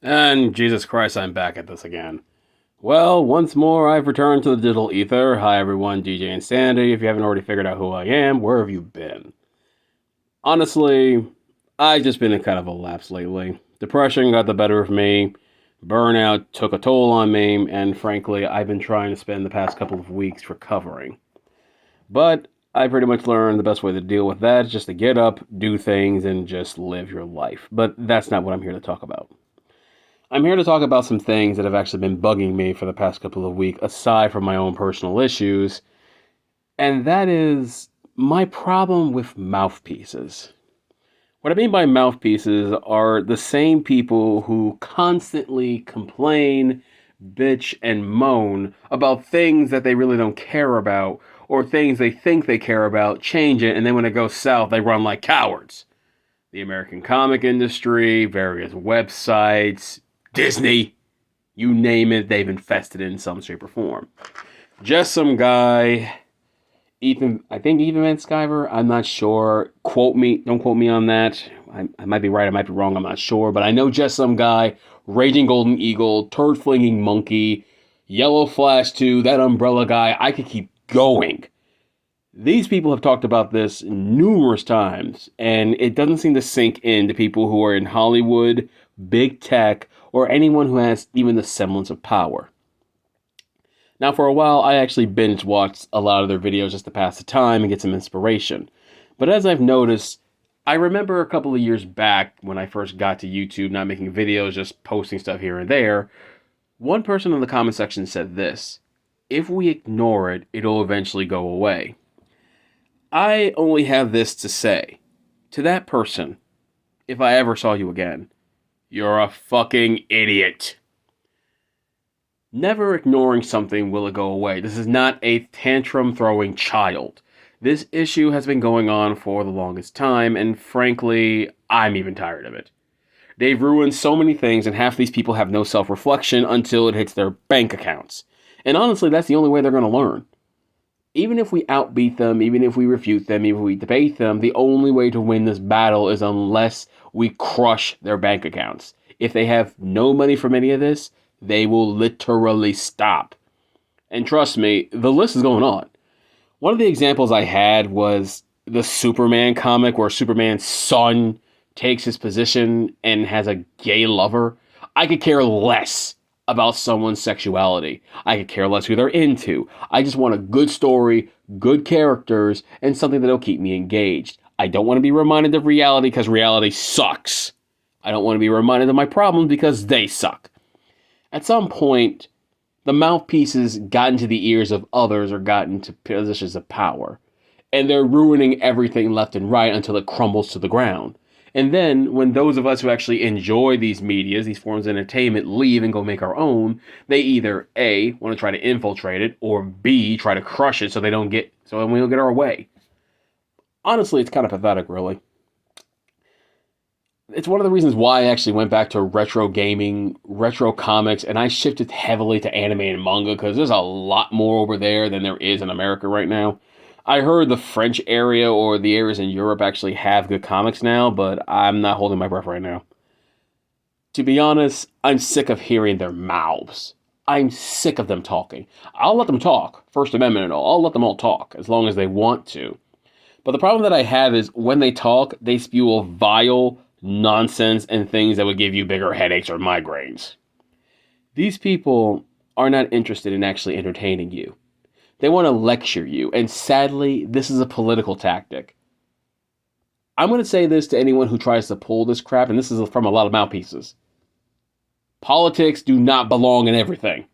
And Jesus Christ, I'm back at this again. Well, once more, I've returned to the digital ether. Hi, everyone, DJ Insanity. If you haven't already figured out who I am, where have you been? Honestly, I've just been in kind of a lapse lately. Depression got the better of me, burnout took a toll on me, and frankly, I've been trying to spend the past couple of weeks recovering. But I pretty much learned the best way to deal with that is just to get up, do things, and just live your life. But that's not what I'm here to talk about. I'm here to talk about some things that have actually been bugging me for the past couple of weeks, aside from my own personal issues, and that is my problem with mouthpieces. What I mean by mouthpieces are the same people who constantly complain, bitch, and moan about things that they really don't care about, or things they think they care about, change it, and then when it goes south, they run like cowards. The American comic industry, various websites, Disney, you name it, they've infested it in some shape or form. Just some guy, I think Ethan Van Sciver, I'm not sure. Don't quote me on that. I might be right, I might be wrong, I'm not sure. But I know just some guy, Raging Golden Eagle, Turd Flinging Monkey, Yellow Flash 2, that Umbrella guy, I could keep going. These people have talked about this numerous times, and it doesn't seem to sink in to people who are in Hollywood, big tech, or anyone who has even the semblance of power. Now, for a while, I actually binge watched a lot of their videos just to pass the time and get some inspiration. But as I've noticed, I remember a couple of years back when I first got to YouTube, not making videos, just posting stuff here and there, one person in the comment section said this: if we ignore it, it'll eventually go away. I only have this to say to that person: if I ever saw you again, you're a fucking idiot. Never ignoring something will it go away. This is not a tantrum throwing child. This issue has been going on for the longest time, and frankly, I'm even tired of it. They've ruined so many things, and half these people have no self reflection until it hits their bank accounts. And honestly, that's the only way they're going to learn. Even if we outbeat them, even if we refute them, even if we debate them, the only way to win this battle is unless we crush their bank accounts. If they have no money from any of this, they will literally stop. And trust me, the list is going on. One of the examples I had was the Superman comic where Superman's son takes his position and has a gay lover. I could care less about someone's sexuality. I could care less who they're into. I just want a good story, good characters, and something that'll keep me engaged. I don't want to be reminded of reality because reality sucks. I don't want to be reminded of my problems because they suck. At some point, the mouthpieces got into the ears of others or got into positions of power. And they're ruining everything left and right until it crumbles to the ground. And then, when those of us who actually enjoy these medias, these forms of entertainment, leave and go make our own, they either A, want to try to infiltrate it, or B, try to crush it so we don't get our way. Honestly, it's kind of pathetic, really. It's one of the reasons why I actually went back to retro gaming, retro comics, and I shifted heavily to anime and manga because there's a lot more over there than there is in America right now. I heard the French area or the areas in Europe actually have good comics now, but I'm not holding my breath right now. To be honest, I'm sick of hearing their mouths. I'm sick of them talking. I'll let them talk, First Amendment and all. I'll let them all talk as long as they want to. But the problem that I have is when they talk, they spew a vile nonsense and things that would give you bigger headaches or migraines. These people are not interested in actually entertaining you. They want to lecture you, and sadly, this is a political tactic. I'm going to say this to anyone who tries to pull this crap, and this is from a lot of mouthpieces. Politics do not belong in everything.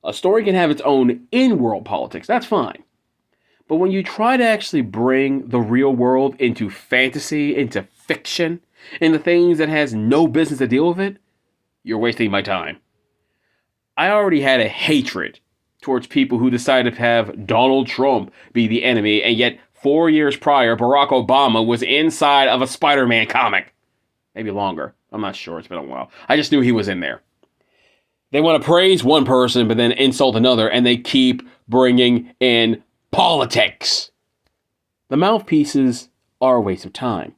A story can have its own in-world politics, that's fine. But when you try to actually bring the real world into fantasy, into fiction, into things that has no business to deal with it, you're wasting my time. I already had a hatred towards people who decided to have Donald Trump be the enemy, and yet 4 years prior, Barack Obama was inside of a Spider-Man comic. Maybe longer. I'm not sure. It's been a while. I just knew he was in there. They want to praise one person, but then insult another, and they keep bringing in politics. The mouthpieces are a waste of time.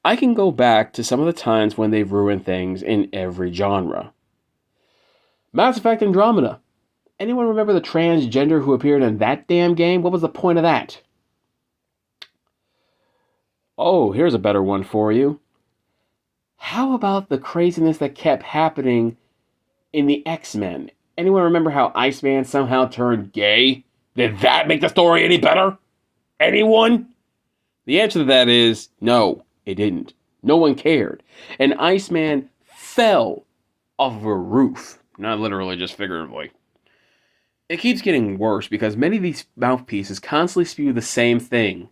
I can go back to some of the times when they've ruined things in every genre. Mass Effect Andromeda. Anyone remember the transgender who appeared in that damn game? What was the point of that? Oh, here's a better one for you. How about the craziness that kept happening in the X-Men? Anyone remember how Iceman somehow turned gay? Did that make the story any better? Anyone? The answer to that is no, it didn't. No one cared. And Iceman fell off of a roof. Not literally, just figuratively. It keeps getting worse because many of these mouthpieces constantly spew the same thing.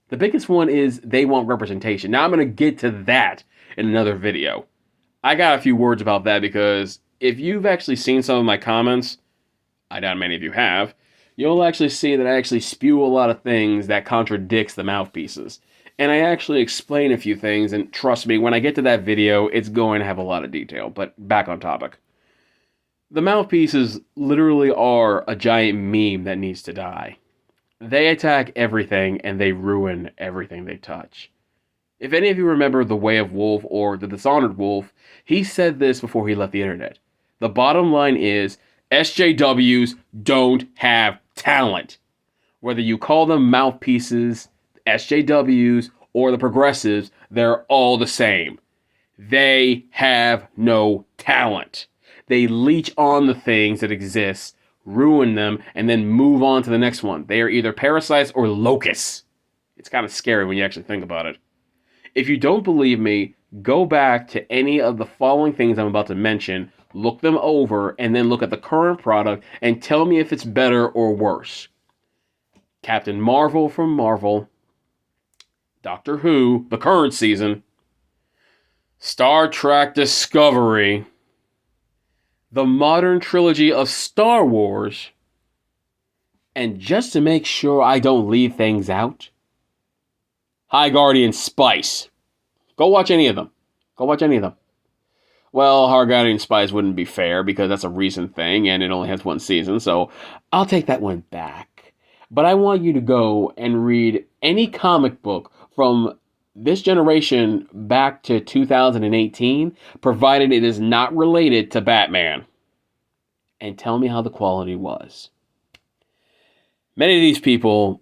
The biggest one is they want representation. Now I'm going to get to that in another video. I got a few words about that because if you've actually seen some of my comments, I doubt many of you have, you'll actually see that I actually spew a lot of things that contradicts the mouthpieces. And I actually explain a few things, and trust me, when I get to that video, it's going to have a lot of detail. But back on topic. The mouthpieces literally are a giant meme that needs to die. They attack everything and they ruin everything they touch. If any of you remember The Way of Wolf or The Dishonored Wolf, he said this before he left the internet. The bottom line is SJWs don't have talent. Whether you call them mouthpieces, SJWs, or the progressives, they're all the same. They have no talent. They leech on the things that exist, ruin them, and then move on to the next one. They are either parasites or locusts. It's kind of scary when you actually think about it. If you don't believe me, go back to any of the following things I'm about to mention, look them over, and then look at the current product and tell me if it's better or worse. Captain Marvel from Marvel, Doctor Who, the current season, Star Trek Discovery, the modern trilogy of Star Wars, and just to make sure I don't leave things out, High Guardian Spice. Go watch any of them. Go watch any of them. Well, High Guardian Spice wouldn't be fair because that's a recent thing and it only has one season, so I'll take that one back. But I want you to go and read any comic book from this generation back to 2018, provided it is not related to Batman. And tell me how the quality was. Many of these people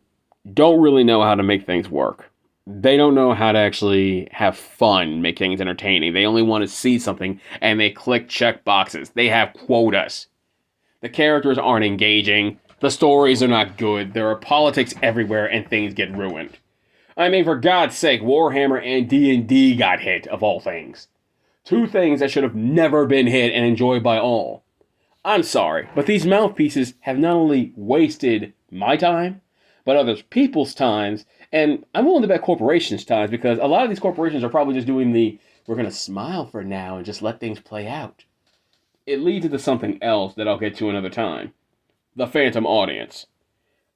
don't really know how to make things work. They don't know how to actually have fun, make things entertaining. They only want to see something and they click check boxes. They have quotas. The characters aren't engaging. The stories are not good. There are politics everywhere and things get ruined. I mean, for God's sake, Warhammer and D&D got hit, of all things. Two things that should have never been hit and enjoyed by all. I'm sorry, but these mouthpieces have not only wasted my time, but other people's times, and I'm willing to bet corporations' times, because a lot of these corporations are probably just doing we're going to smile for now and just let things play out. It leads into something else that I'll get to another time. The phantom audience.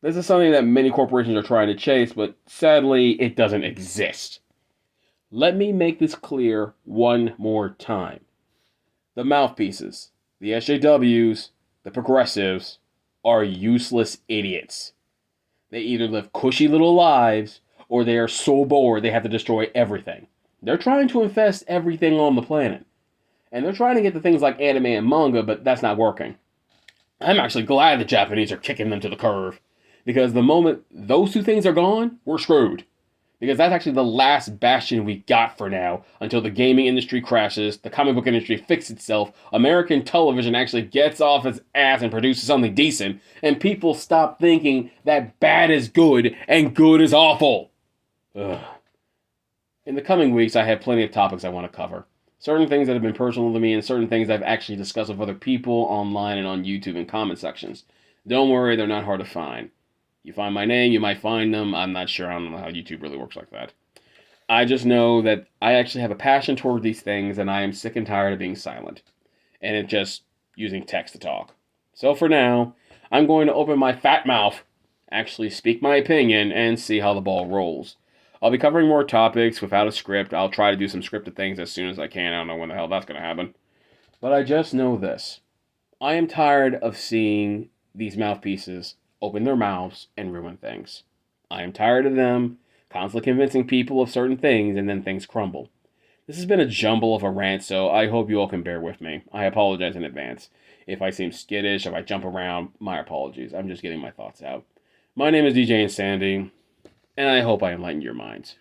This is something that many corporations are trying to chase, but sadly, it doesn't exist. Let me make this clear one more time. The mouthpieces, the SJWs, the progressives, are useless idiots. They either live cushy little lives, or they are so bored they have to destroy everything. They're trying to infest everything on the planet. And they're trying to get to things like anime and manga, but that's not working. I'm actually glad the Japanese are kicking them to the curb. Because the moment those two things are gone, we're screwed. Because that's actually the last bastion we got for now, until the gaming industry crashes, the comic book industry fixes itself, American television actually gets off its ass and produces something decent, and people stop thinking that bad is good and good is awful. Ugh. In the coming weeks, I have plenty of topics I want to cover. Certain things that have been personal to me, and certain things I've actually discussed with other people online and on YouTube and comment sections. Don't worry, they're not hard to find. You find my name, you might find them. I'm not sure. I don't know how YouTube really works like that. I just know that I actually have a passion toward these things, and I am sick and tired of being silent. And it just using text to talk. So for now, I'm going to open my fat mouth, actually speak my opinion, and see how the ball rolls. I'll be covering more topics without a script. I'll try to do some scripted things as soon as I can. I don't know when the hell that's going to happen. But I just know this. I am tired of seeing these mouthpieces open their mouths and ruin things. I am tired of them constantly convincing people of certain things, and then things crumble. This has been a jumble of a rant, so I hope you all can bear with me. I apologize in advance. If I seem skittish, if I jump around, my apologies. I'm just getting my thoughts out. My name is DJ Insanity, and I hope I enlightened your minds.